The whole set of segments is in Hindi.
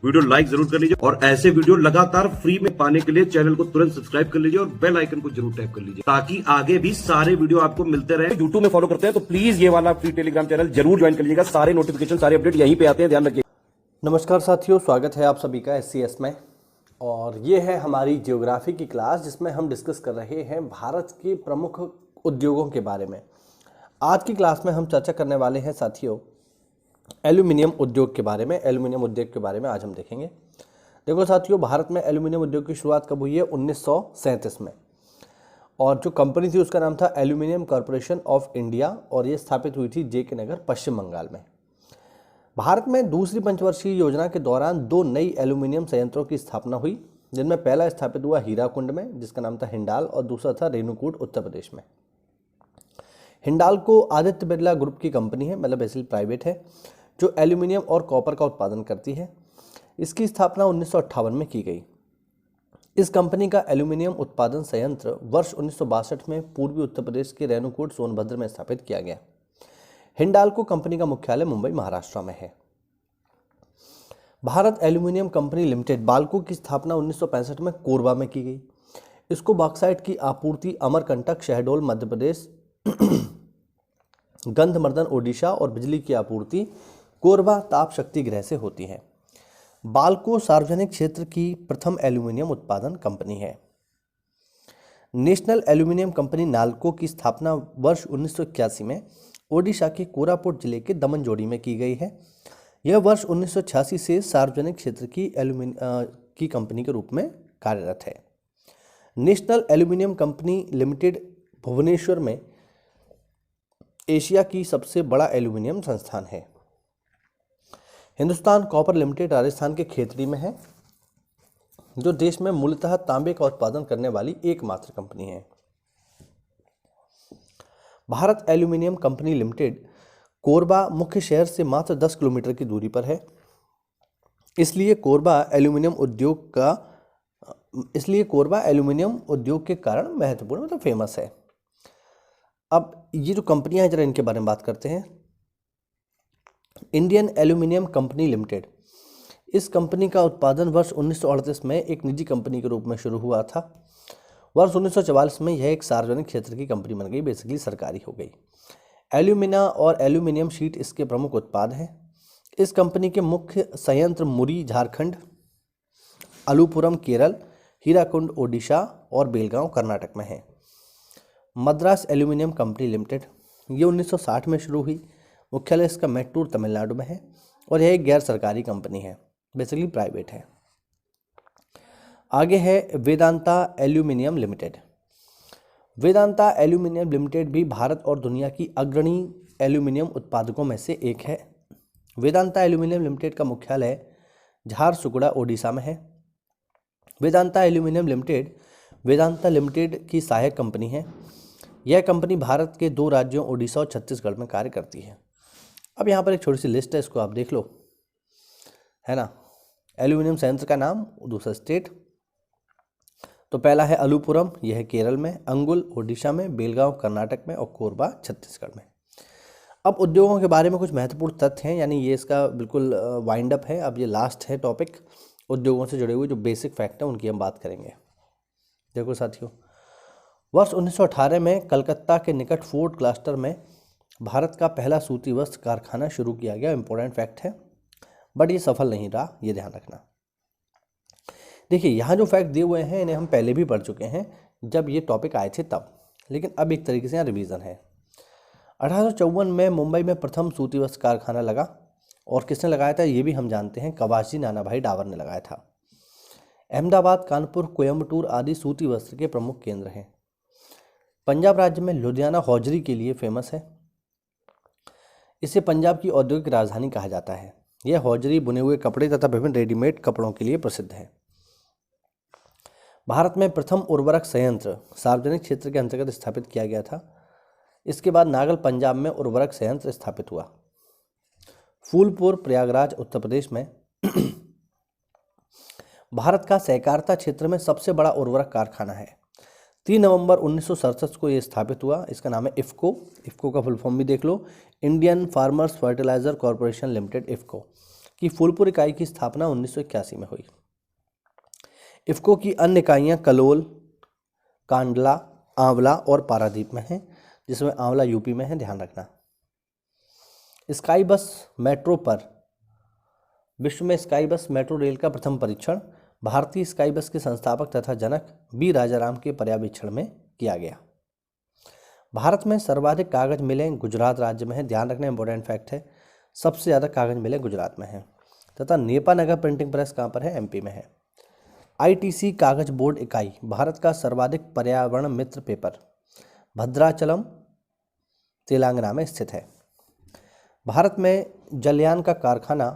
वीडियो लाइक जरूर कर लीजिए और ऐसे वीडियो लगातार फ्री में पाने के लिए चैनल को तुरंत सब्सक्राइब कर लीजिए और बेल आइकन को जरूर टैप कर लीजिए ताकि आगे भी सारे वीडियो आपको मिलते रहे। यूट्यूब में फॉलो करते हैं तो प्लीज ये वाला फ्री टेलीग्राम चैनल जरूर ज्वाइन कर लीजिएगा। सारे नोटिफिकेशन सारे अपडेट यहीं पे आते हैं, ध्यान रखिए। नमस्कार साथियों, स्वागत है आप सभी का SCS में। और ये है हमारी ज्योग्राफी की क्लास जिसमें हम डिस्कस कर रहे हैं भारत के प्रमुख उद्योगों के बारे में। आज की क्लास में हम चर्चा करने वाले हैं साथियों एल्यूमिनियम उद्योग के बारे में। एल्यूमिनियम उद्योग के बारे में आज हम देखेंगे। देखो साथियों, भारत में एल्यूमिनियम उद्योग की शुरुआत कब हुई है? 1937 में। और जो कंपनी थी उसका नाम था एल्यूमिनियम कॉरपोरेशन ऑफ इंडिया और ये स्थापित हुई थी JK नगर, पश्चिम बंगाल में। भारत में दूसरी पंचवर्षीय योजना के दौरान 2 नई एल्यूमिनियम संयंत्रों की स्थापना हुई, जिनमें पहला स्थापित हुआ हीराकुंड में जिसका नाम था हिंडाल और दूसरा था रेणुकूट, उत्तर प्रदेश में। हिंडाल को आदित्य बिरला ग्रुप की कंपनी है, मतलब बेसिकली प्राइवेट है, जो एल्यूमिनियम और कॉपर का उत्पादन करती है। इसकी स्थापना 1958 में की गई। इस कंपनी का एल्यूमिनियम उत्पादन संयंत्र वर्ष 1962 में पूर्वी उत्तर प्रदेश के रेणुकूट, सोनभद्र में स्थापित किया गया। हिंडाल्को कंपनी का मुख्यालय मुंबई, महाराष्ट्र में है। Bharat aluminium company limited Balco की स्थापना 1965 में कोरबा में की गई। इसको बॉक्साइट की आपूर्ति अमरकंटक, शहडोल मध्य प्रदेश, गंधमर्दन ओडिशा और बिजली की आपूर्ति कोरबा ताप शक्ति गृह से होती है। बाल्को सार्वजनिक क्षेत्र की प्रथम एल्यूमिनियम उत्पादन कंपनी है। नेशनल एल्यूमिनियम कंपनी नाल्को की स्थापना वर्ष 1981 में ओडिशा के कोरापुट जिले के दमनजोड़ी में की गई है। यह वर्ष 1986 से सार्वजनिक क्षेत्र की कंपनी के रूप में कार्यरत है। National aluminium company limited Bhubaneswar में एशिया की सबसे बड़ा एल्यूमिनियम संस्थान है। हिंदुस्तान कॉपर लिमिटेड राजस्थान के खेतड़ी में है, जो देश में मूलतः तांबे का उत्पादन करने वाली एकमात्र कंपनी है। Bharat aluminium company limited Korba मुख्य शहर से मात्र 10 किलोमीटर की दूरी पर है। इसलिए कोरबा एल्यूमिनियम उद्योग के कारण महत्वपूर्ण, मतलब फेमस है। अब ये जो कंपनियां हैं जरा इनके बारे में बात करते हैं। इंडियन एल्यूमिनियम कंपनी लिमिटेड, इस कंपनी का उत्पादन वर्ष 1938 में एक निजी कंपनी के रूप में शुरू हुआ था। वर्ष 1944 में यह एक सार्वजनिक क्षेत्र की कंपनी बन गई, बेसिकली सरकारी हो गई। एल्यूमिना और एल्यूमिनियम शीट इसके प्रमुख उत्पाद हैं। इस कंपनी के मुख्य संयंत्र मुरी झारखंड, अलूपुरम केरल, हीराकुंड ओडिशा और बेलगांव कर्नाटक में है। मद्रास एल्यूमिनियम कंपनी लिमिटेड, ये 1960 में शुरू हुई। मुख्यालय इसका मैट्टूर, तमिलनाडु में है और यह एक गैर सरकारी कंपनी है, बेसिकली प्राइवेट है। आगे है Vedanta aluminium limited. Vedanta aluminium limited भी भारत और दुनिया की अग्रणी एल्यूमिनियम उत्पादकों में से एक है। वेदांता एल्यूमिनियम लिमिटेड का मुख्यालय झारसुगुड़ा, ओडिशा में है। Vedanta aluminium limited Vedanta limited की सहायक कंपनी है। यह कंपनी भारत के 2 राज्यों ओडिशा और छत्तीसगढ़ में कार्य करती है। अब यहाँ पर एक छोटी सी लिस्ट है, इसको आप देख लो, है ना। एल्यूमिनियम संयंत्र का नाम, दूसरा स्टेट। तो पहला है अलूपुरम, यह है केरल में, अंगुल ओडिशा में, बेलगांव कर्नाटक में और कोरबा छत्तीसगढ़ में। अब उद्योगों के बारे में कुछ महत्वपूर्ण तथ्य हैं, यानी ये इसका बिल्कुल वाइंड अप है। अब ये लास्ट है टॉपिक, उद्योगों से जुड़े हुए जो बेसिक फैक्ट हैं उनकी हम बात करेंगे। देखो साथियों, वर्ष 1918 में कलकत्ता के निकट फोर्ट क्लास्टर में भारत का पहला सूती वस्त्र कारखाना शुरू किया गया। इंपॉर्टेंट फैक्ट है, बट ये सफल नहीं रहा, ये ध्यान रखना। देखिए, यहाँ जो फैक्ट दिए हुए हैं इन्हें हम पहले भी पढ़ चुके हैं जब ये टॉपिक आए थे तब, लेकिन अब एक तरीके से यहाँ रिवीजन है। 1854 में मुंबई में प्रथम सूती वस्त्र कारखाना लगा और किसने लगाया था ये भी हम जानते हैं, कवासी नानाभाई डावर ने लगाया था। अहमदाबाद, कानपुर, कोयम्बटूर आदि सूती वस्त्र के प्रमुख केंद्र हैं। पंजाब राज्य में लुधियाना हौजरी के लिए फेमस है। इसे पंजाब की औद्योगिक राजधानी कहा जाता है। यह हौजरी बुने हुए कपड़े तथा विभिन्न रेडीमेड कपड़ों के लिए प्रसिद्ध है। भारत में प्रथम उर्वरक संयंत्र सार्वजनिक क्षेत्र के अंतर्गत स्थापित किया गया था। इसके बाद नागल, पंजाब में उर्वरक संयंत्र स्थापित हुआ। फूलपुर, प्रयागराज, उत्तर प्रदेश में भारत का सहकारिता क्षेत्र में सबसे बड़ा उर्वरक कारखाना है। 3 नवंबर 1967 को यह स्थापित हुआ। इसका नाम है इफ्को। इफ्को का फुल फॉर्म भी देख लो, Indian farmers fertiliser corporation limited, IFFCO. की फूलपुर इकाई की स्थापना 1981 में हुई। इफ़को की अन्य इकाइयाँ कलोल, कांडला, आंवला और पारादीप में हैं, जिसमें आंवला यूपी में है, ध्यान रखना। स्काई बस मेट्रो पर विश्व में स्काई बस मेट्रो रेल का प्रथम परीक्षण भारतीय स्काई बस के संस्थापक तथा जनक बी राजाराम के पर्यवेक्षण में किया गया। भारत में सर्वाधिक कागज मिलें गुजरात राज्य में है, ध्यान रखना, इंपॉर्टेंट फैक्ट है। सबसे ज़्यादा कागज मिलें गुजरात में है। तथा नेपानगर प्रिंटिंग प्रेस कहाँ पर है? एमपी में है। आईटीसी कागज बोर्ड इकाई भारत का सर्वाधिक पर्यावरण मित्र पेपर भद्राचलम तेलंगाना में स्थित है। भारत में जलयान का कारखाना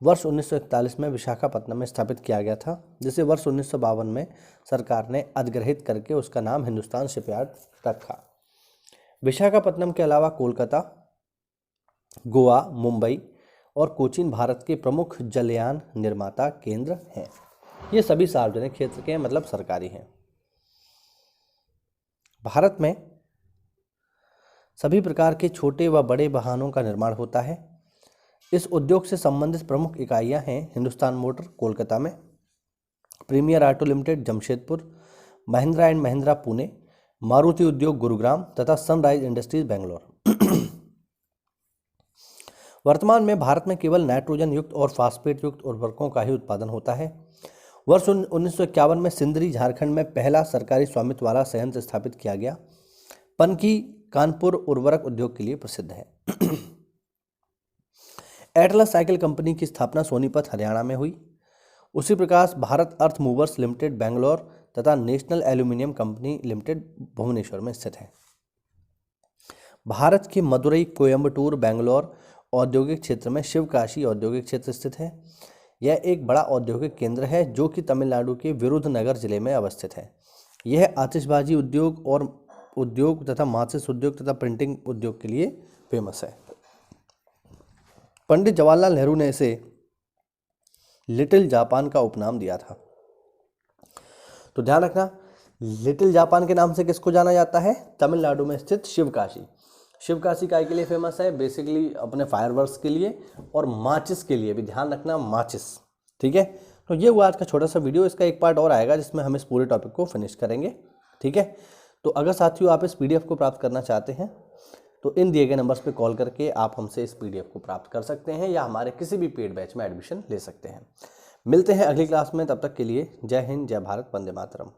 वर्ष 1941 में विशाखापत्तनम में स्थापित किया गया था, जिसे वर्ष 1952 में सरकार ने अधिग्रहित करके उसका नाम हिंदुस्तान शिपयार्ड रखा। विशाखापत्तनम के अलावा कोलकाता, गोवा, मुंबई और कोचीन भारत के प्रमुख जलयान निर्माता केंद्र हैं। ये सभी सार्वजनिक क्षेत्र के हैं, मतलब सरकारी हैं। भारत में सभी प्रकार के छोटे व बड़े वाहनों का निर्माण होता है। इस उद्योग से संबंधित प्रमुख इकाइयां हैं हिंदुस्तान मोटर कोलकाता में, premier auto limited Jamshedpur, Mahindra and Mahindra Pune, Maruti Udyog Gurugram तथा सनराइज इंडस्ट्रीज बेंगलोर। वर्तमान में भारत में केवल नाइट्रोजन युक्त और फास्फेट युक्त उर्वरकों का ही उत्पादन होता है। वर्ष 1951 में सिंदरी झारखंड में पहला सरकारी स्वामित्व वाला संयंत्र स्थापित किया गया। पनकी कानपुर उर्वरक उद्योग के लिए प्रसिद्ध है। एटलस साइकिल कंपनी की स्थापना सोनीपत हरियाणा में हुई। उसी प्रकार Bharat earth movers limited Bangalore तथा national aluminium company limited Bhubaneswar में स्थित है। भारत के मदुरई, कोयंबटूर, बेंगलोर औद्योगिक क्षेत्र में शिवकाशी औद्योगिक क्षेत्र स्थित है। यह एक बड़ा औद्योगिक केंद्र है जो कि तमिलनाडु के विरुधनगर जिले में अवस्थित है। यह आतिशबाजी उद्योग तथा माचिस उद्योग तथा प्रिंटिंग उद्योग के लिए फेमस है। पंडित जवाहरलाल नेहरू ने इसे लिटिल जापान का उपनाम दिया था। तो ध्यान रखना, लिटिल जापान के नाम से किसको जाना जाता है? तमिलनाडु में स्थित शिवकाशी। शिवकाशी काय के लिए फेमस है? बेसिकली अपने फायरवर्क्स के लिए और माचिस के लिए भी, ध्यान रखना, माचिस। ठीक है, तो ये हुआ आज का छोटा सा वीडियो। इसका एक पार्ट और आएगा जिसमें हम इस पूरे टॉपिक को फिनिश करेंगे। ठीक है, तो अगर साथियों आप इस पीडीएफ को प्राप्त करना चाहते हैं तो इन दिए गए नंबर्स पे कॉल करके आप हमसे इस पीडीएफ को प्राप्त कर सकते हैं या हमारे किसी भी पेड बैच में एडमिशन ले सकते हैं। मिलते हैं अगली क्लास में, तब तक के लिए जय हिंद, जय भारत, वंदे मातरम।